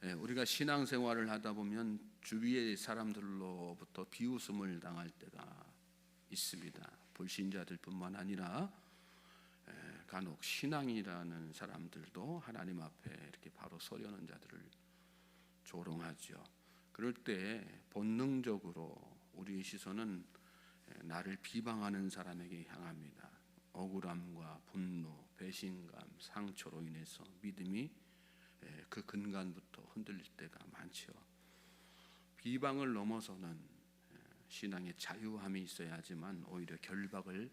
우리가 신앙생활을 하다 보면 주위의 사람들로부터 비웃음을 당할 때가 있습니다. 불신자들뿐만 아니라 간혹 신앙이라는 사람들도 하나님 앞에 이렇게 바로 서려는 자들을 조롱하죠. 그럴 때 본능적으로 우리의 시선은 나를 비방하는 사람에게 향합니다. 억울함과 분노, 배신감, 상처로 인해서 믿음이 그 근간부터 흔들릴 때가 많죠. 비방을 넘어서는 신앙의 자유함이 있어야지만 오히려 결박을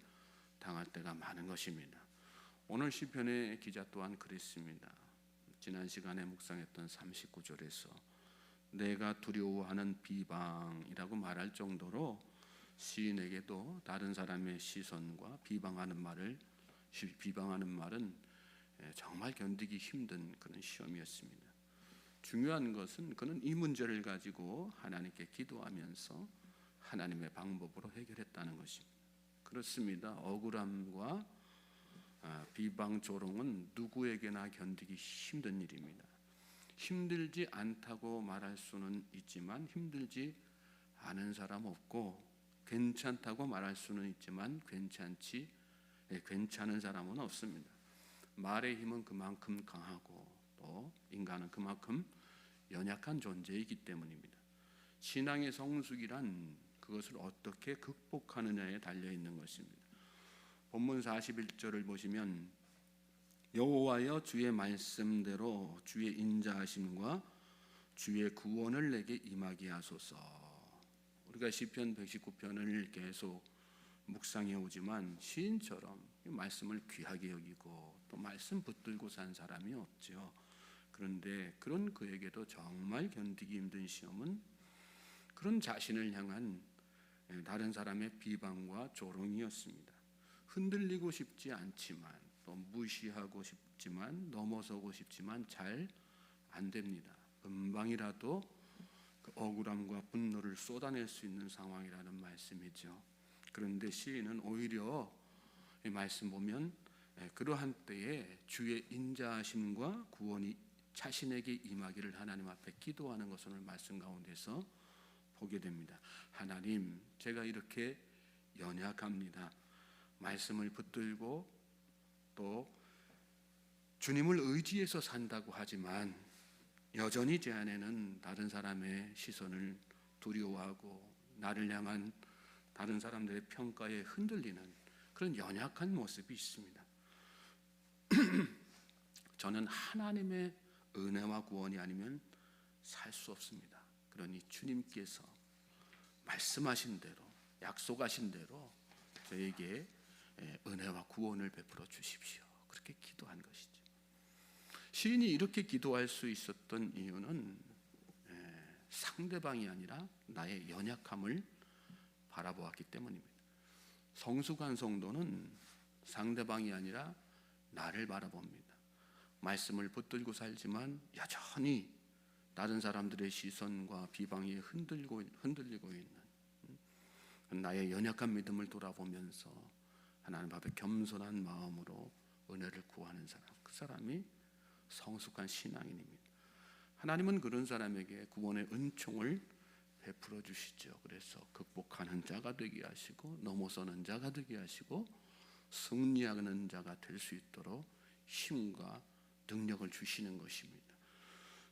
당할 때가 많은 것입니다. 오늘 시편의 기자 또한 그랬습니다. 지난 시간에 묵상했던 39절에서 내가 두려워하는 비방이라고 말할 정도로 시인에게도 다른 사람의 시선과 비방하는 말은 정말 견디기 힘든 그런 시험이었습니다. 중요한 것은 그는 이 문제를 가지고 하나님께 기도하면서 하나님의 방법으로 해결했다는 것입니다. 그렇습니다. 억울함과 비방 조롱은 누구에게나 견디기 힘든 일입니다. 힘들지 않다고 말할 수는 있지만 힘들지 않은 사람 없고, 괜찮다고 말할 수는 있지만 괜찮은 사람은 없습니다. 말의 힘은 그만큼 강하고 또 인간은 그만큼 연약한 존재이기 때문입니다. 신앙의 성숙이란 그것을 어떻게 극복하느냐에 달려 있는 것입니다. 본문 41절을 보시면 여호와여 주의 말씀대로 주의 인자하심과 주의 구원을 내게 임하게 하소서. 우리가 시편 119편을 계속 묵상해 오지만 시인처럼 말씀을 귀하게 여기고 또 말씀 붙들고 산 사람이 없죠. 그런데 그런 그에게도 정말 견디기 힘든 시험은 그런 자신을 향한 다른 사람의 비방과 조롱이었습니다. 흔들리고 싶지 않지만 또 무시하고 싶지만 넘어서고 싶지만 잘 안 됩니다. 금방이라도 그 억울함과 분노를 쏟아낼 수 있는 상황이라는 말씀이죠. 그런데 시인은 오히려 이 말씀 보면 그러한 때에 주의 인자하심과 구원이 자신에게 임하기를 하나님 앞에 기도하는 것을 말씀 가운데서 보게 됩니다. 하나님, 제가 이렇게 연약합니다. 말씀을 붙들고 또 주님을 의지해서 산다고 하지만 여전히 제 안에는 다른 사람의 시선을 두려워하고 나를 향한 다른 사람들의 평가에 흔들리는 그런 연약한 모습이 있습니다. 저는 하나님의 은혜와 구원이 아니면 살 수 없습니다. 그러니 주님께서 말씀하신 대로, 약속하신 대로 저에게 은혜와 구원을 베풀어 주십시오. 그렇게 기도한 것이죠. 시인이 이렇게 기도할 수 있었던 이유는 상대방이 아니라 나의 연약함을 바라보았기 때문입니다. 성숙한 성도는 상대방이 아니라 나를 바라봅니다. 말씀을 붙들고 살지만 여전히 다른 사람들의 시선과 비방에 흔들리고 있는 나의 연약한 믿음을 돌아보면서 하나님 앞에 겸손한 마음으로 은혜를 구하는 사람, 그 사람이 성숙한 신앙인입니다. 하나님은 그런 사람에게 구원의 은총을 베풀어 주시죠. 그래서 극복하는 자가 되게 하시고 넘어서는 자가 되게 하시고 승리하는 자가 될 수 있도록 힘과 능력을 주시는 것입니다.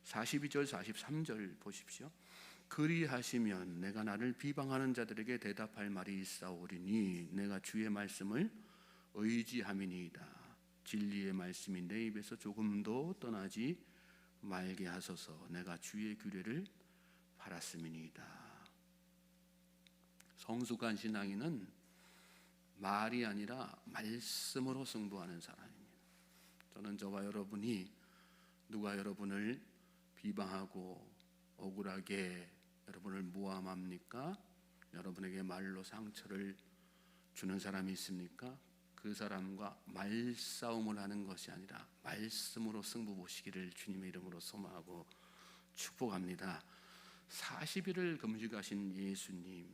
42절 43절 보십시오. 그리하시면 내가 나를 비방하는 자들에게 대답할 말이 있사오리니 내가 주의 말씀을 의지함이니이다. 진리의 말씀이 내 입에서 조금도 떠나지 말게 하소서. 내가 주의 규례를 바랐음이니이다. 성숙한 신앙인은 말이 아니라 말씀으로 승부하는 사람입니다. 저는 저와 여러분이 누가 여러분을 비방하고 억울하게 여러분을 모함합니까? 여러분에게 말로 상처를 주는 사람이 있습니까? 그 사람과 말싸움을 하는 것이 아니라 말씀으로 승부 보시기를 주님의 이름으로 소망하고 축복합니다. 40일을 금식하신 예수님,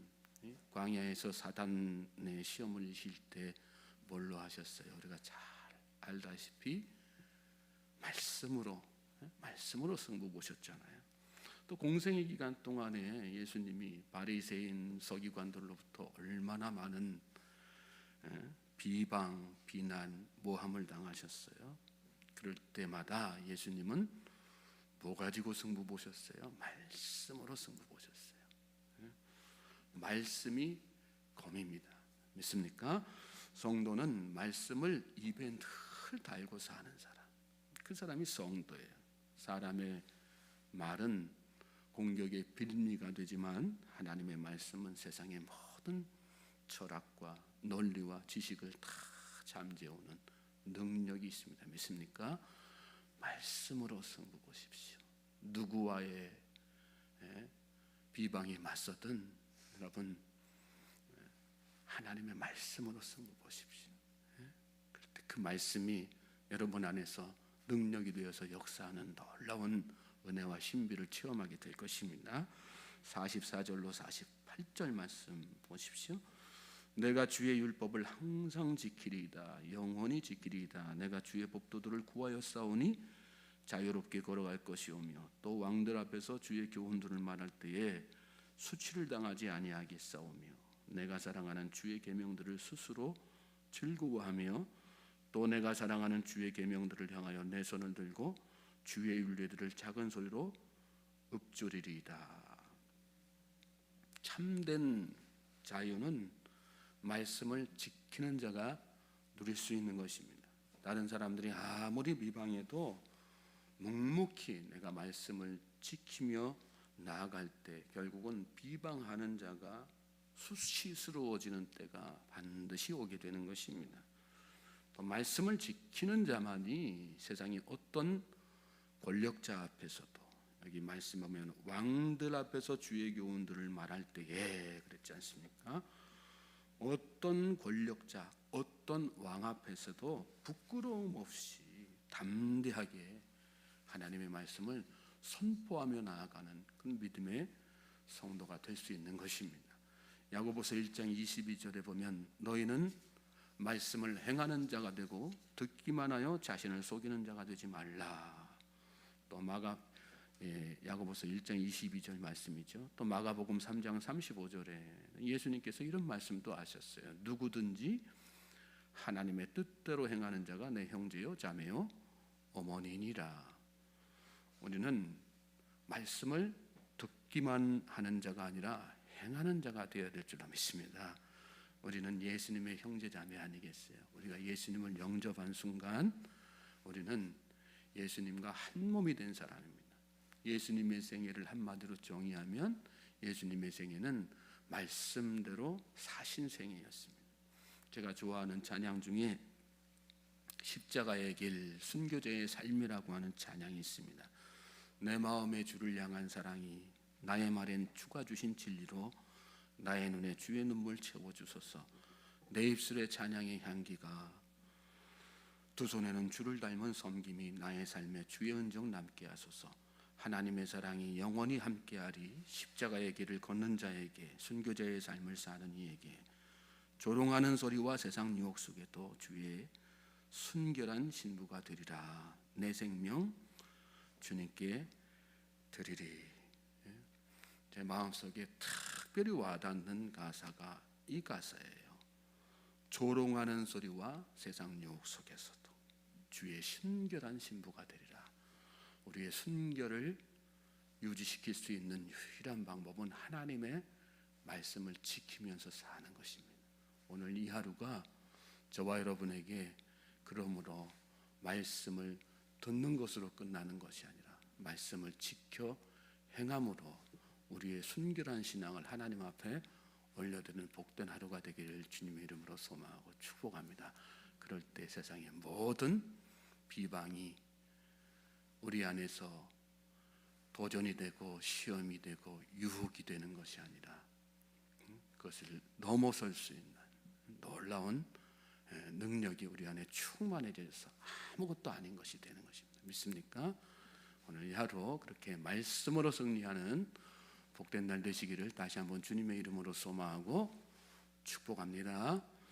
광야에서 사단의 시험을 이길 때 뭘로 하셨어요? 우리가 잘 알다시피 말씀으로 말씀으로 승부 보셨잖아요. 또 공생의 기간 동안에 예수님이 바리새인 서기관들로부터 얼마나 많은 비방, 비난, 모함을 당하셨어요. 그럴 때마다 예수님은 뭐 가지고 승부 보셨어요? 말씀으로 승부 보셨어요. 말씀이 검입니다. 믿습니까? 성도는 말씀을 입에 늘 달고 사는 사람, 그 사람이 성도예요. 사람의 말은 공격의 빌미가 되지만 하나님의 말씀은 세상의 모든 철학과 논리와 지식을 다 잠재우는 능력이 있습니다. 믿습니까? 말씀으로 승부 보십시오. 누구와의 비방이 맞서든 여러분 하나님의 말씀으로 승부 보십시오. 그럴 때 그 말씀이 여러분 안에서 능력이 되어서 역사하는 놀라운 은혜와 신비를 체험하게 될 것입니다. 44절로 48절 말씀 보십시오. 내가 주의 율법을 항상 지키리이다. 영원히 지키리이다. 내가 주의 법도들을 구하여 싸우니 자유롭게 걸어갈 것이오며 또 왕들 앞에서 주의 교훈들을 말할 때에 수치를 당하지 아니하겠사오며 내가 사랑하는 주의 계명들을 스스로 즐거워하며 또 내가 사랑하는 주의 계명들을 향하여 내 손을 들고 주의 율례들을 작은 소리로 읊조리리이다. 참된 자유는 말씀을 지키는 자가 누릴 수 있는 것입니다. 다른 사람들이 아무리 비방해도 묵묵히 내가 말씀을 지키며 나아갈 때 결국은 비방하는 자가 수치스러워지는 때가 반드시 오게 되는 것입니다. 또 말씀을 지키는 자만이 세상의 어떤 권력자 앞에서도, 여기 말씀 보면 왕들 앞에서 주의 교훈들을 말할 때에 그랬지 않습니까? 어떤 권력자, 어떤 왕 앞에서도 부끄러움 없이 담대하게 하나님의 말씀을 선포하며 나아가는 그 믿음의 성도가 될 수 있는 것입니다. 야고보서 1장 22절에 보면 너희는 말씀을 행하는 자가 되고 듣기만 하여 자신을 속이는 자가 되지 말라. 또 야고보서 1장 22절 말씀이죠. 또 마가복음 3장 35절에 예수님께서 이런 말씀도 하셨어요. 누구든지 하나님의 뜻대로 행하는 자가 내 형제요 자매요 어머니니라. 우리는 말씀을 듣기만 하는 자가 아니라 행하는 자가 되어야 될 줄 믿습니다. 우리는 예수님의 형제 자매 아니겠어요? 우리가 예수님을 영접한 순간 우리는 예수님과 한 몸이 된 사람입니다. 예수님의 생애를 한마디로 정의하면 예수님의 생애는 말씀대로 사신 생애였습니다. 제가 좋아하는 찬양 중에 십자가의 길, 순교자의 삶이라고 하는 찬양이 있습니다. 내 마음에 주를 향한 사랑이 나의 말엔 주가 주신 진리로 나의 눈에 주의 눈물 채워주소서. 내 입술의 찬양의 향기가 두 손에는 주를 닮은 섬김이 나의 삶에 주의 흔적 남게 하소서. 하나님의 사랑이 영원히 함께하리. 십자가의 길을 걷는 자에게, 순교자의 삶을 사는 이에게 조롱하는 소리와 세상 유혹 속에도 주의 순결한 신부가 되리라. 내 생명 주님께 드리리. 제 마음속에 특별히 와닿는 가사가 이 가사예요. 조롱하는 소리와 세상 유혹 속에서도 주의 순결한 신부가 되리라. 우리의 순결을 유지시킬 수 있는 유일한 방법은 하나님의 말씀을 지키면서 사는 것입니다. 오늘 이 하루가 저와 여러분에게 그러므로 말씀을 듣는 것으로 끝나는 것이 아니라 말씀을 지켜 행함으로 우리의 순결한 신앙을 하나님 앞에 올려드리는 복된 하루가 되기를 주님의 이름으로 소망하고 축복합니다. 그럴 때 세상의 모든 비방이 우리 안에서 도전이 되고 시험이 되고 유혹이 되는 것이 아니라 그것을 넘어설 수 있는 놀라운 능력이 우리 안에 충만해져서 아무것도 아닌 것이 되는 것입니다. 믿습니까? 오늘 이 하루 그렇게 말씀으로 승리하는 복된 날 되시기를 다시 한번 주님의 이름으로 소망하고 축복합니다.